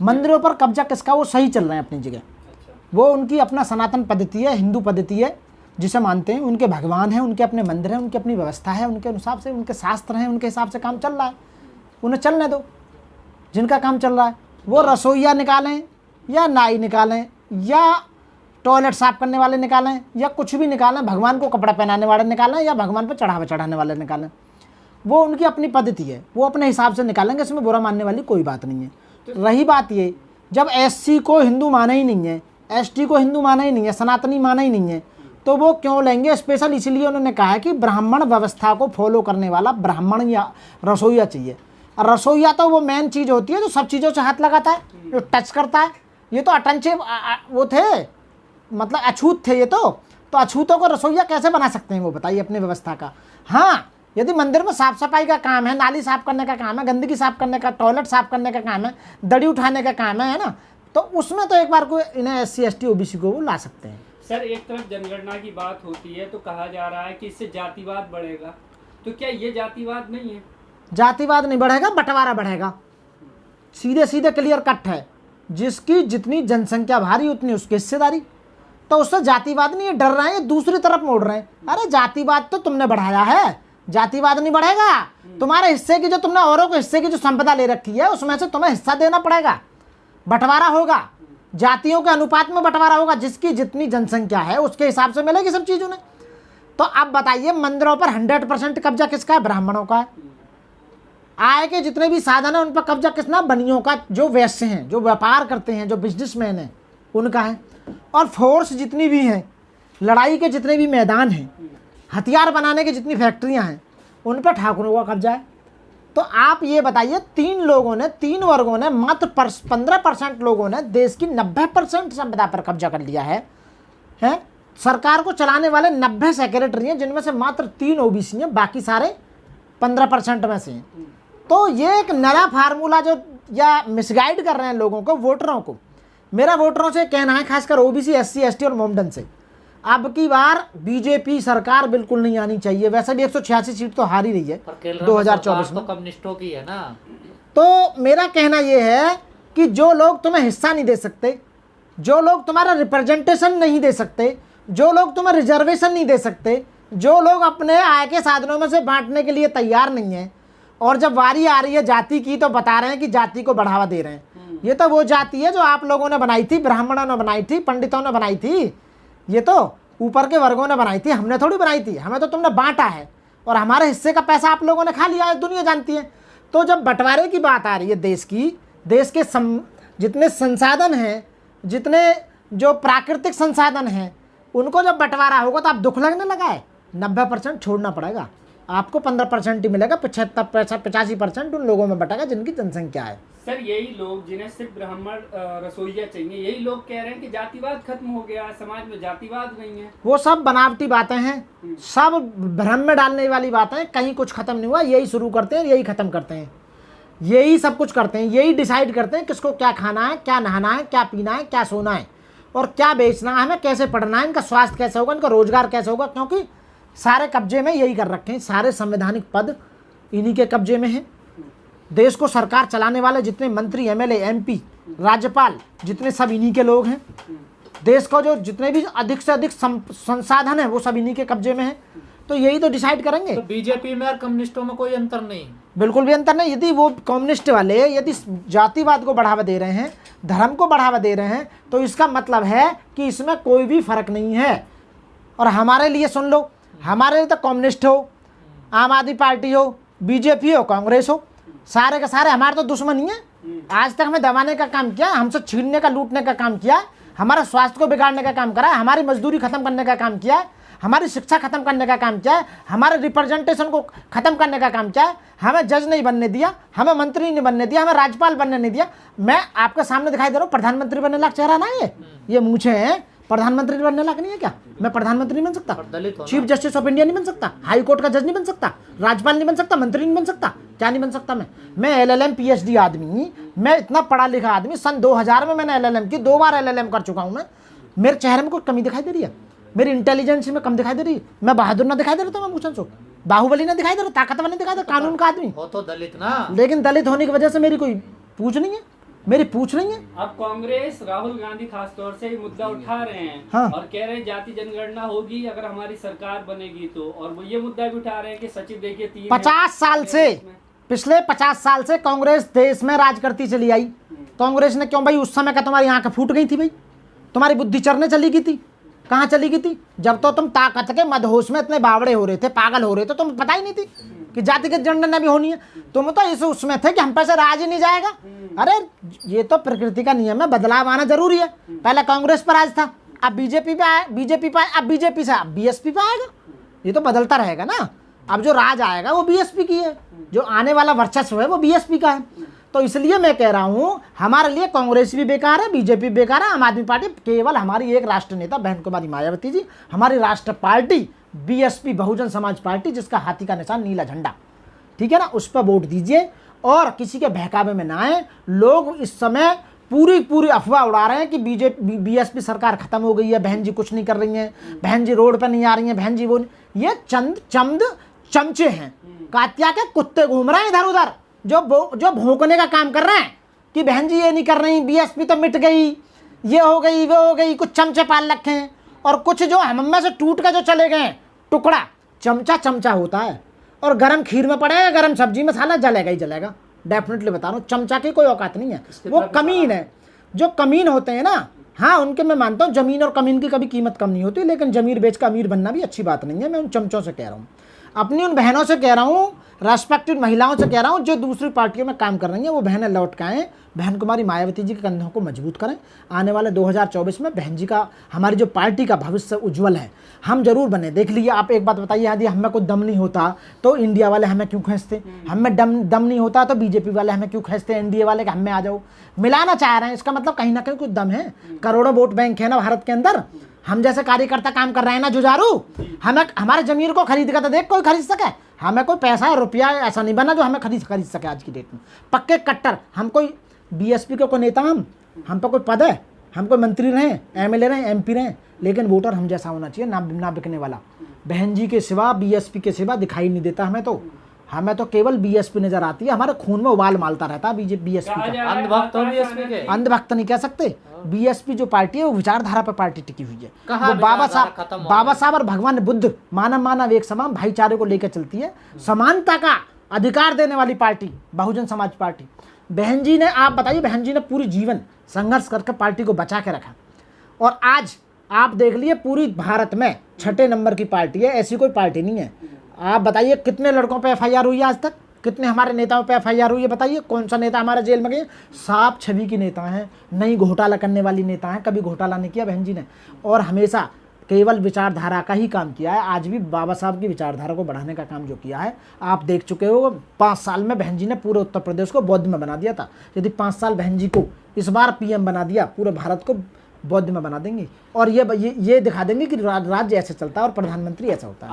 मंदिरों पर कब्जा किसका, वो सही चल रहे हैं अपनी जगह। वो उनकी अपना सनातन पद्धति है, हिंदू पद्धति है जिसे मानते हैं, उनके भगवान हैं, उनके अपने मंदिर हैं, उनकी अपनी व्यवस्था है, उनके अनुसार से उनके शास्त्र हैं, उनके हिसाब से काम चल रहा है, उन्हें चलने दो। जिनका काम चल रहा है वो रसोईया निकालें या नाई निकालें या टॉयलेट साफ करने वाले निकालें या कुछ भी निकालें, भगवान को कपड़ा पहनाने वाले निकालें या भगवान पर चढ़ावा चढ़ाने वाले निकालें, वो उनकी अपनी पद्धति है, वो अपने हिसाब से निकालेंगे, इसमें बुरा मानने वाली कोई बात नहीं है। रही बात ये, जब एससी को हिंदू माना ही नहीं है, एसटी को हिंदू माना ही नहीं है, सनातनी माना ही नहीं है, तो वो क्यों लेंगे? स्पेशल इसलिए उन्होंने कहा है कि ब्राह्मण व्यवस्था को फॉलो करने वाला ब्राह्मण या रसोईया चाहिए। रसोईया तो वो मेन चीज़ होती है जो सब चीज़ों से हाथ लगाता है, जो टच करता है। ये तो अटंचे वो थे, मतलब अछूत थे ये तो अछूतों को रसोईया कैसे बना सकते हैं वो बताइए अपनी व्यवस्था का। हाँ, यदि मंदिर में साफ सफाई का काम है, नाली साफ करने का काम है, गंदगी साफ करने का, टॉयलेट साफ करने का काम है, दड़ी उठाने का काम है ना, तो उसमें तो एक बार को इन्हें एससी एसटी ओबीसी को वो ला सकते हैं। सर, एक तरफ जनगणना की बात होती है तो कहा जा रहा है कि इससे जातिवाद बढ़ेगा, तो क्या ये जातिवाद नहीं है? जातिवाद नहीं बढ़ेगा, बंटवारा बढ़ेगा। सीधे सीधे क्लियर कट है, जिसकी जितनी जनसंख्या भारी उतनी उसकी हिस्सेदारी। तो उससे जातिवाद नहीं, ये डर रहे हैं, ये दूसरी तरफ मोड़ रहे हैं। अरे जातिवाद तो तुमने बढ़ाया है, जातिवाद नहीं बढ़ेगा। तुम्हारे हिस्से की जो तुमने औरों को हिस्से की जो संपदा ले रखी है उसमें से तुम्हें हिस्सा देना पड़ेगा, बंटवारा होगा, जातियों के अनुपात में बंटवारा होगा, जिसकी जितनी जनसंख्या है उसके हिसाब से मिलेगी सब चीज़ उन्हें। तो अब बताइए, मंदिरों पर 100% कब्जा किसका है? ब्राह्मणों का है। आय के जितने भी साधन है उन पर कब्जा किसना? बनियों का, जो वैश्य हैं, जो व्यापार करते हैं, जो बिजनेसमैन हैं, उनका है। और फोर्स जितनी भी हैं, लड़ाई के जितने भी मैदान हैं, हथियार बनाने की जितनी फैक्ट्रियां हैं, उन पर ठाकुरों का कब्जा है। तो आप ये बताइए, तीन वर्गों ने मात्र 15% लोगों ने देश की 90% संपदा पर कब्जा कर लिया है। सरकार को चलाने वाले 90 सेक्रेटरी हैं, जिनमें से मात्र 3 ओबीसी हैं, बाकी सारे 15% में से हैं। तो ये एक नया फार्मूला जो या मिसगाइड कर रहे हैं लोगों को, वोटरों को। मेरा वोटरों से कहना है, खासकर ओबीसी, एससी, एसटी और मोमडन से, अब की बार बीजेपी सरकार बिल्कुल नहीं आनी चाहिए। वैसे भी 186 सीट तो हार ही रही है 2024 में, तो कम्युनिस्टों की है ना। तो मेरा कहना यह है कि जो लोग तुम्हें हिस्सा नहीं दे सकते, जो लोग तुम्हारा रिप्रेजेंटेशन नहीं दे सकते, जो लोग तुम्हें रिजर्वेशन नहीं दे सकते, जो लोग अपने आय के साधनों में से बांटने के लिए तैयार नहीं है, और जब वारी आ रही है जाति की तो बता रहे हैं कि जाति को बढ़ावा दे रहे हैं। ये तो वो जाति है जो आप लोगों ने बनाई थी, ब्राह्मणों ने बनाई थी, पंडितों ने बनाई थी, ये तो ऊपर के वर्गों ने बनाई थी, हमने थोड़ी बनाई थी। हमें तो तुमने बांटा है और हमारे हिस्से का पैसा आप लोगों ने खा लिया है, दुनिया जानती है। तो जब बंटवारे की बात आ रही है देश की, देश के जितने संसाधन हैं, जितने जो प्राकृतिक संसाधन हैं, उनको जब बंटवारा होगा तो आप दुख लगने लगा है। 90% छोड़ना पड़ेगा आपको, 15% ही मिलेगा। 85% उन लोगों में बटेगा जिनकी जनसंख्या है। सर, यही लोग जिन्हें सिर्फ ब्राह्मण रसोईया चाहिए, यही लोग कह रहे हैं कि जातिवाद खत्म हो गया, समाज में जातिवाद नहीं है। वो सब बनावटी बातें हैं, सब भ्रम में डालने वाली बातें हैं। कहीं कुछ खत्म नहीं हुआ, यही शुरू करते हैं, यही खत्म करते हैं, यही सब कुछ करते हैं, यही डिसाइड करते हैं किसको क्या खाना है, क्या नहाना है, क्या पीना है, क्या सोना है और क्या बेचना है, हमें कैसे पढ़ना है, इनका स्वास्थ्य कैसे होगा, इनका रोजगार कैसे होगा। क्योंकि सारे कब्जे में यही कर रखे हैं, सारे संवैधानिक पद इन्हीं के कब्जे में हैं। देश को सरकार चलाने वाले जितने मंत्री, एमएलए, एमपी, राज्यपाल, जितने सब इन्हीं के लोग हैं। देश को जो जितने भी अधिक से अधिक संसाधन है वो सब इन्हीं के कब्जे में है। तो यही तो डिसाइड करेंगे। तो बीजेपी में और कम्युनिस्टों में कोई अंतर नहीं? बिल्कुल भी अंतर नहीं। यदि वो कम्युनिस्ट वाले यदि जातिवाद को बढ़ावा दे रहे हैं, धर्म को बढ़ावा दे रहे हैं, तो इसका मतलब है कि इसमें कोई भी फर्क नहीं है। और हमारे लिए सुन लो, हमारे लिए तो कम्युनिस्ट हो, आम आदमी पार्टी हो, बीजेपी हो, कांग्रेस हो, सारे के सारे हमारे तो दुश्मन ही हैं। आज तक हमें दबाने का काम किया, हमसे छीनने का, लूटने का काम किया, हमारे स्वास्थ्य को बिगाड़ने का काम करा, हमारी मजदूरी खत्म करने का काम किया, हमारी शिक्षा खत्म करने का काम किया है, हमारे रिप्रेजेंटेशन को खत्म करने का काम किया है। हमें जज नहीं बनने दिया, हमें मंत्री नहीं बनने दिया, हमें राज्यपाल बनने नहीं दिया। मैं आपके सामने दिखाई दे रहा हूँ, प्रधानमंत्री बनने लायक चेहरा ना ये मूछें हैं, प्रधानमंत्री बनने लायक नहीं है क्या? मैं प्रधानमंत्री नहीं बन सकता, चीफ जस्टिस ऑफ इंडिया नहीं बन सकता, हाई कोर्ट का जज नहीं बन सकता, राज्यपाल नहीं बन सकता, मंत्री नहीं बन सकता, क्या नहीं बन सकता? मैं LLM PhD आदमी, मैं इतना पढ़ा लिखा आदमी, सन 2000 में मैंने LLM की, 2 बार LLM कर चुका हूँ मैं। मेरे चेहरे में कोई कमी दिखाई दे रही है? मेरी इंटेलिजेंस में कम दिखाई दे रही है? मैं बहादुर ना दिखाई दे रहा था? मैं मूछन सो बाहुबली ना दिखाई दे रहा, ताकतवर नहीं दिखाई दे, कानून का आदमी हो तो दलित ना। लेकिन दलित होने की वजह से मेरी कोई पूछ नहीं है, मेरी पूछ रही है। अब कांग्रेस राहुल गांधी खास तौर से ये मुद्दा उठा रहे हैं हाँ। और कह रहे हैं जाति जनगणना होगी अगर हमारी सरकार बनेगी तो, और वो ये मुद्दा भी उठा रहे हैं कि सचिव देखिए 3 50 साल से, पिछले 50 साल से कांग्रेस देश में राज करती चली आई। कांग्रेस ने क्यों भाई, उस समय का तुम्हारी आंखें फूट गई थी भाई, तुम्हारी बुद्धि चरने चली गई थी। कहाँ चली गई थी? जब तो तुम ताकत के मदहोश में इतने बावड़े हो रहे थे, पागल हो रहे थे, तुम्हें पता ही नहीं थी कि जातिगत जनगणना भी होनी है। तुम तो इस उसमें थे कि हम पे से राज ही नहीं जाएगा। अरे ये तो प्रकृति का नियम है, बदलाव आना जरूरी है। पहले कांग्रेस पर राज था, अब बीजेपी पे आया, बीजेपी पे, अब बीजेपी से अब बीएसपी पे आएगा। ये तो बदलता रहेगा ना। अब जो राज आएगा वो बीएसपी की है, जो आने वाला वर्चस्व है वो बीएसपी का है। तो इसलिए मैं कह रहा हूं, हमारे लिए कांग्रेस भी बेकार है, बीजेपी बेकार है, आम आदमी पार्टी, केवल हमारी एक राष्ट्र नेता बहन कुमारी मायावती जी, हमारी राष्ट्र party BSP Bahujan Samaj party, जिसका हाथी का निशान नीला झंडा, ठीक है ना, उस पर वोट दीजिए और किसी के बहकावे में ना आए। लोग इस समय पूरी अफवाह उड़ा रहे हैं कि बीएसपी सरकार खत्म हो गई है, बहन जी कुछ नहीं कर रही हैं, बहन जी रोड पर नहीं आ रही हैं, बहन जी वो नहीं। ये चंद चमचे हैं, कातिया के कुत्ते घूम रहे हैं इधर उधर, जो भौंकने का काम कर रहे हैं कि बहन जी ये नहीं कर रही, बीएसपी तो मिट गई, ये हो गई वो हो गई। कुछ चमचे पाल रखे हैं और कुछ जो हम में से टूट के जो चले गए टुकड़ा। चमचा होता है और गरम खीर में पड़ेगा, गरम सब्जी में साला जलेगा ही जलेगा। डेफिनेटली बता रहा हूँ, चमचा की कोई औकात नहीं है, वो कमीन है। जो कमीन होते हैं ना, हाँ उनके मैं मानता हूँ जमीन और कमीन की कभी कीमत कम नहीं होती, लेकिन जमीन बेच का अमीर बनना भी अच्छी बात नहीं है। मैं उन चमचों से कह रहा हूँ, अपनी उन बहनों से कह रहा हूँ, रेस्पेक्टेड महिलाओं से कह रहा हूँ जो दूसरी पार्टियों में काम कर रही हैं, वो बहनें लौट के आएँ, बहन कुमारी मायावती जी के कंधों को मजबूत करें। आने वाले 2024 में बहन जी का, हमारी जो पार्टी का भविष्य उज्जवल है, हम जरूर बने। देख लीजिए आप, एक बात बताइए, यदि हमें कोई दम नहीं होता तो इंडिया वाले हमें क्यों खींचते, हमें दम नहीं होता तो बीजेपी वाले हमें क्यों खींचते, एनडीए वाले, कि हमें आ जाओ। मिलाना चाह रहे हैं, इसका मतलब कहीं ना कहीं कुछ दम है। करोड़ों वोट बैंक है ना भारत के अंदर, हम जैसे कार्यकर्ता काम कर रहे हैं ना जुझारू, हमें हमारे जमीन को खरीद कर तो देख कोई खरीद सके। हमें कोई पैसा रुपया ऐसा नहीं बना जो हमें खरीद सके आज की डेट में। पक्के कट्टर, हम कोई बीएसपी के कोई नेता, हम पर कोई पद है, हम कोई मंत्री रहें, एमएलए रहें, एमपी रहें, लेकिन वोटर हम जैसा होना चाहिए, ना बिकने वाला। बहन जी के सिवा, बीएसपी के सिवा दिखाई नहीं देता हमें तो केवल बीएसपी नजर आती है। हमारे खून में उबाल मालता रहता है बीएसपी का। अंधभक्त हो बीएसपी के, अंधभक्त नहीं कह सकते। बीएसपी जो पार्टी है वो विचारधारा पर पार्टी टिकी हुई है। कहाँ वो विचारधारा बाबा साहब और भगवान बुद्ध, मानव एक समान भाईचारे को लेकर चलती है, समानता का अधिकार देने वाली पार्टी बहुजन समाज पार्टी। बहन जी ने, आप बताइए, बहन जी ने पूरी जीवन संघर्ष करके पार्टी को बचा के रखा, और आज आप देख लिए पूरी भारत में 6 नंबर की पार्टी है, ऐसी कोई पार्टी नहीं है। आप बताइए कितने लड़कों पे एफआईआर हुई है आज तक, कितने हमारे नेताओं पे एफआईआर हुई है, बताइए कौन सा नेता हमारे जेल में गए। साफ छवि की नेता हैं, नहीं घोटाला करने वाली नेता हैं, कभी घोटाला नहीं किया बहन जी ने, और हमेशा केवल विचारधारा का ही काम किया है। आज भी बाबा साहब की विचारधारा को बढ़ाने का काम जो किया है आप देख चुके हो। 5 साल में बहन जी ने पूरे उत्तर प्रदेश को बौद्ध में बना दिया था। यदि 5 साल बहन जी को इस बार पीएम बना दिया, पूरे भारत को बौद्ध में बना देंगे, और ये दिखा देंगे कि राज्य ऐसे चलता है और प्रधानमंत्री ऐसा होता है।